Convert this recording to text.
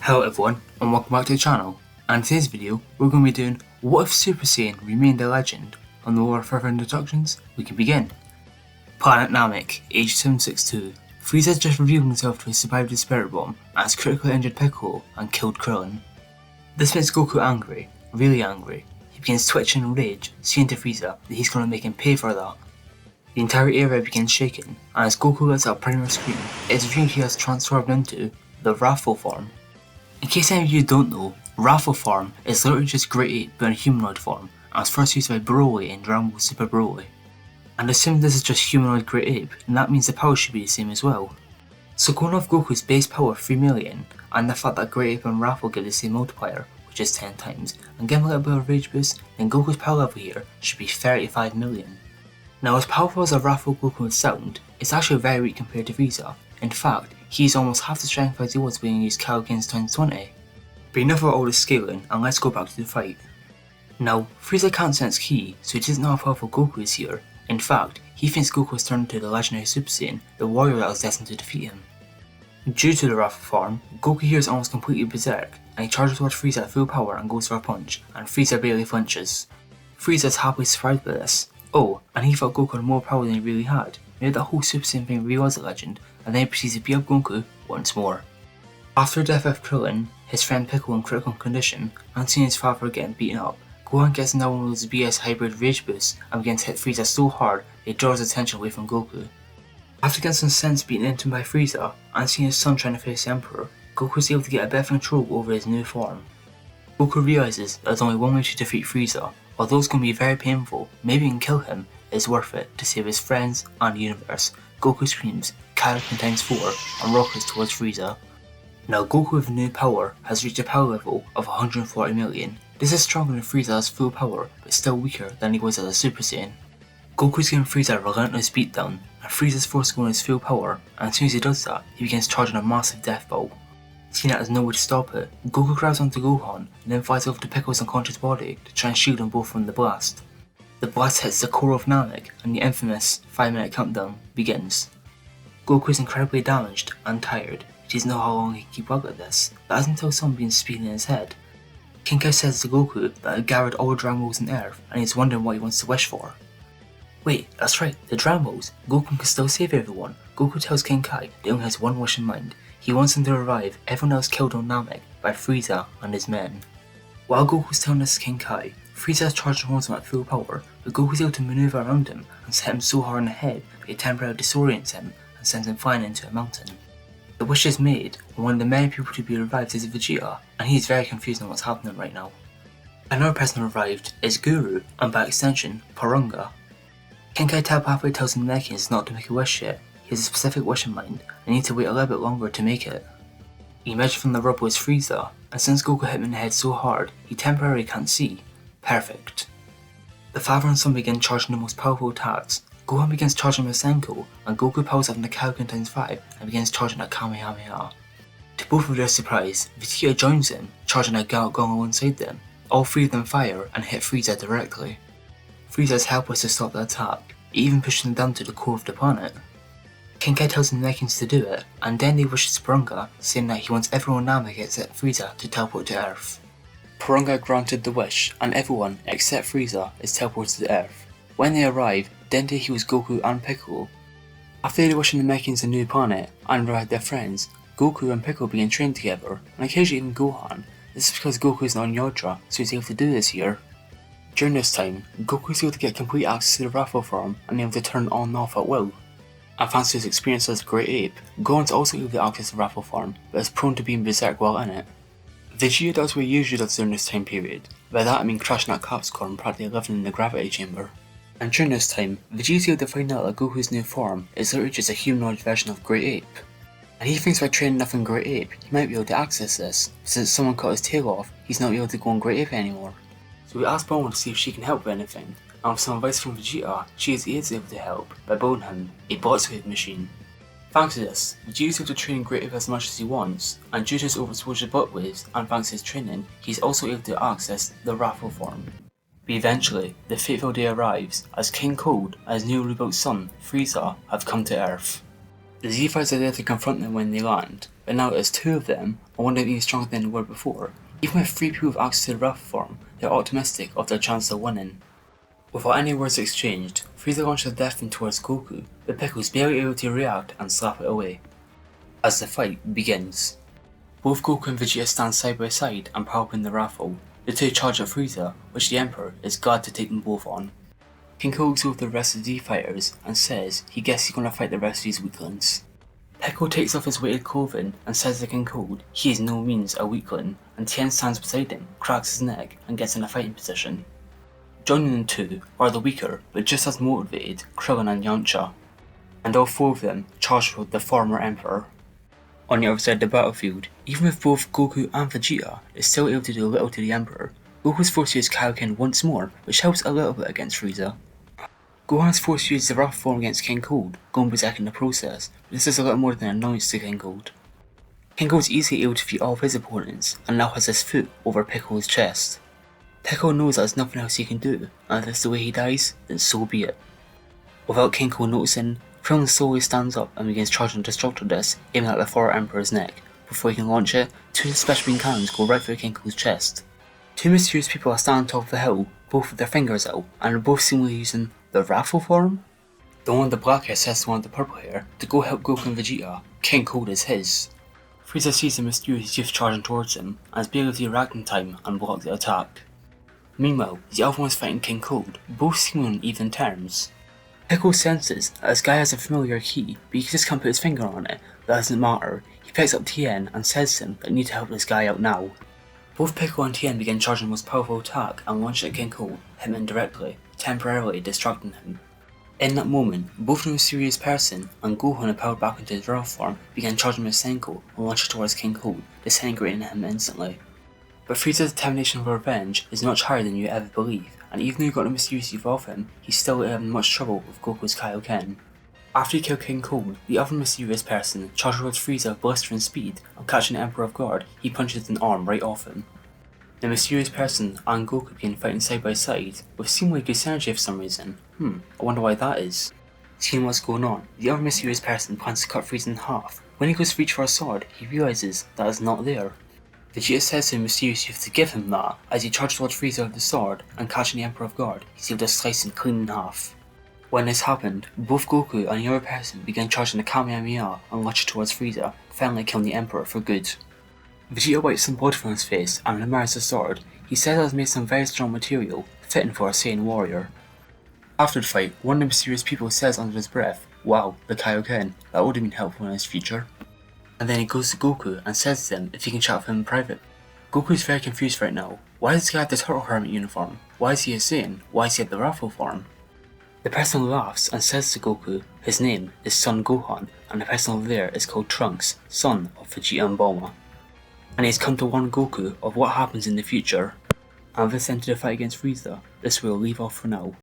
Hello everyone, and welcome back to the channel. And in today's video, we're going to be doing What if Super Saiyan remained a legend? And without further introductions, we can begin. Planet Namek, age 762. Frieza has just revealed himself to have survived the Spirit Bomb and has critically injured Piccolo and killed Krillin. This makes Goku angry, really angry. He begins twitching in rage, saying to Frieza that he's going to make him pay for that. The entire area begins shaking, and as Goku lets out a primitive scream, it is revealed he has transformed into the wrathful form. In case any of you don't know, wrathful form is literally just Great Ape but in humanoid form, and was first used by Broly in Dragon Ball Super Broly. And assuming this is just humanoid Great Ape, then that means the power should be the same as well. So going off Goku's base power 3 million, and the fact that Great Ape and Wrathful give the same multiplier, which is 10 times, and give him a little bit of rage boost, then Goku's power level here should be 35 million. Now as powerful as a Wrathful Goku would sound, it's actually very weak compared to Frieza. In fact, he's almost half the strength as he was when he used Kaioken's times 20. But enough about all this scaling, and let's go back to the fight. Now, Frieza can't sense Ki, so he doesn't know how powerful Goku is here. In fact, he thinks Goku has turned into the legendary Super Saiyan, the warrior that was destined to defeat him. Due to the wrathful form, Goku here is almost completely berserk, and he charges towards Frieza at full power and goes for a punch, and Frieza barely flinches. Frieza is happily surprised by this. Oh, and he thought Goku had more power than he really had. Maybe that whole Super Saiyan thing really was a legend, and then he proceeds to beat up Goku once more. After the death of Krillin, his friend Piccolo in critical condition, and seeing his father getting beaten up, Gohan gets another one of those BS hybrid rage boosts and begins to hit Frieza so hard that he draws attention away from Goku. After getting some sense beaten into him by Frieza, and seeing his son trying to face the Emperor, Goku is able to get a bit of control over his new form. Goku realizes that there's only one way to defeat Frieza. Although it's going to be very painful, maybe he can kill him, it's worth it to save his friends and the universe. Goku screams, Kaioken times 4, and rockets towards Frieza. Now Goku with new power has reached a power level of 140 million. This is stronger than Frieza's full power, but still weaker than he was as a Super Saiyan. Goku's giving Frieza a relentless beatdown, and Frieza's forced to go on his full power, and as soon as he does that, he begins charging a massive death bolt. Seeing that there's no way to stop it, Goku grabs onto Gohan and then flies over to Piccolo's unconscious body to try and shield them both from the blast. The blast hits the core of Namek and the infamous 5-minute countdown begins. Goku is incredibly damaged and tired. He doesn't know how long he can keep up like this. That is until someone begins speaking in his head. King Kai says to Goku that he gathered all the Dragon Balls on Earth and he's wondering what he wants to wish for. Wait, that's right, the Dragon Balls. Goku can still save everyone. Goku tells King Kai that he only has one wish in mind. He wants them to revive everyone else killed on Namek by Frieza and his men. While Goku's telling this to King Kai, Frieza has charged towards him at full power, but Goku's able to maneuver around him and set him so hard in the head that he temporarily disorients him and sends him flying into a mountain. The wish is made, and one of the many people to be revived is Vegeta, and he is very confused on what's happening right now. Another person revived is Guru, and by extension, Porunga. King Kai telepathically tells the Namekians not to make a wish yet. He has a specific wish in mind, and needs to wait a little bit longer to make it. The image from the rubble is Frieza, and since Goku hit him in the head so hard, he temporarily can't see. Perfect. The father and son begin charging the most powerful attacks. Gohan begins charging with Senko, and Goku powers up into Kaioken times 5 and begins charging a Kamehameha. To both of their surprise, Vegeta joins them, charging a Gong alongside them. All three of them fire and hit Frieza directly. Frieza is helpless to stop the attack, even pushing them down to the core of the planet. King Kai tells the Namekians to do it, and then they wishes Porunga, saying that he wants everyone on Namek except Frieza to teleport to Earth. Porunga granted the wish, and everyone except Frieza is teleported to Earth. When they arrive, Dende heals Goku and Piccolo. After they wish the Namekians a new planet and revive their friends, Goku and Piccolo begin training together, and occasionally even Gohan. This is because Goku is not on Yodra, so he's able to do this here. During this time, Goku is able to get complete access to the Wrathful form and able to turn on and off at will. And thanks to his experience as a Great Ape, Gohan is also able to access the Wrathful form, but is prone to being berserk while in it. Vegeta does what he usually does during this time period. By that I mean crashing at Capscore and practically living in the gravity chamber. And during this time, Vegeta is able to find out that Goku's new form is literally just a humanoid version of Great Ape. And he thinks by training enough in Great Ape, he might be able to access this, but since someone cut his tail off, he's not able to go on Great Ape anymore. So we ask Bulma to see if she can help with anything, and with some advice from Vegeta, she is able to help by building him a Botswave machine. Thanks to this, Vegeta is able to train Great Ape as much as he wants, and due to his overexposure to Buttwaves and thanks to his training, he's also able to access the Wrathful form. But eventually, the fateful day arrives as King Cold and his newly rebuilt son, Frieza, have come to Earth. The Z-Fighters are there to confront them when they land, but now there's two of them, and one of them even stronger than they were before. Even with 3 people with access to the Raffle form, they're optimistic of their chance of winning. Without any words exchanged, Frieza launches a death beam towards Goku, but Piccolo's barely able to react and slap it away. As the fight begins, both Goku and Vegeta stand side by side and power up in the Raffle. The two charge at Frieza, which the Emperor is glad to take them both on. King Cold looks over the rest of the Z fighters and says he guesses he's gonna fight the rest of these weaklings. Piccolo takes off his weighted clothing and says to King Cold he is no means a weakling, and Tien stands beside him, cracks his neck, and gets in a fighting position. Joining them too are the weaker but just as motivated Krillin and Yamcha, and all 4 of them charge with the former Emperor. On the other side of the battlefield, even with both Goku and Vegeta is still able to do little to the Emperor, Goku's forced to use Kaioken once more, which helps a little bit against Frieza. Gohan's forced to use the Raffle form against King Cold, going berserk in the process, but this is a little more than an annoyance to King Cold. King Cold is easily able to defeat all of his opponents, and now has his foot over Piccolo's chest. Piccolo knows that there's nothing else he can do, and if this is the way he dies, then so be it. Without King Cold noticing, Krillin slowly stands up and begins charging Destructor Disc, aiming at the former Emperor's neck. Before he can launch it, 2 special beam cannons go right through King Cold's chest. 2 mysterious people are standing on top of the hill, both with their fingers out, and are both seemingly using the Raffle form? The one with the black hair says to one with the purple hair to go help Goku and Vegeta. King Cold is his. Frieza sees the mysterious youth charging towards him and is barely able to react in time and block the attack. Meanwhile, the other one is fighting King Cold, both seemingly on even terms. Piccolo senses that this guy has a familiar key, but he just can't put his finger on it. That doesn't matter. He picks up Tien and says to him that he needs to help this guy out now. Both Piccolo and Tien begin charging the most powerful attack and launch it at King Cold, hitting him directly, temporarily distracting him. In that moment, both the mysterious person and Gohan, powered back into his raw form, began charging with Senko and launching towards King Cold, disintegrating him instantly. But Frieza's determination for revenge is much higher than you ever believe, and even though he got the mysterious youth off him, he's still having much trouble with Goku's Kaioken. After he killed King Cold, the other mysterious person charged towards Frieza with blistering speed, and catching the Emperor off guard, he punches an arm right off him. The mysterious person and Goku begin fighting side by side, with seemingly good synergy for some reason. I wonder why that is. Seeing what's going on, the other mysterious person plans to cut Frieza in half. When he goes to reach for a sword, he realizes that it's not there. Vegeta says to the mysterious youth to give him that, as he charges towards Frieza with the sword, and catching the Emperor off guard, he's able to slice him clean in half. When this happened, both Goku and the other person began charging the Kamehameha and launching towards Frieza, finally killing the Emperor for good. Vegeta wipes some blood from his face and admires the sword. He says it was made some very strong material, fitting for a Saiyan warrior. After the fight, one of the mysterious people says under his breath, "Wow, the Kaioken, that would have been helpful in his future." And then he goes to Goku and says to him if he can chat with him in private. Goku is very confused right now. Why does this guy have the Turtle Hermit uniform? Why is he a Saiyan? Why is he at the Raffle form? The person laughs and says to Goku his name is Son Gohan, and the person over there is called Trunks, son of Vegeta and Bulma. And he's come to warn Goku of what happens in the future. And this ended the fight against Frieza. This we'll leave off for now.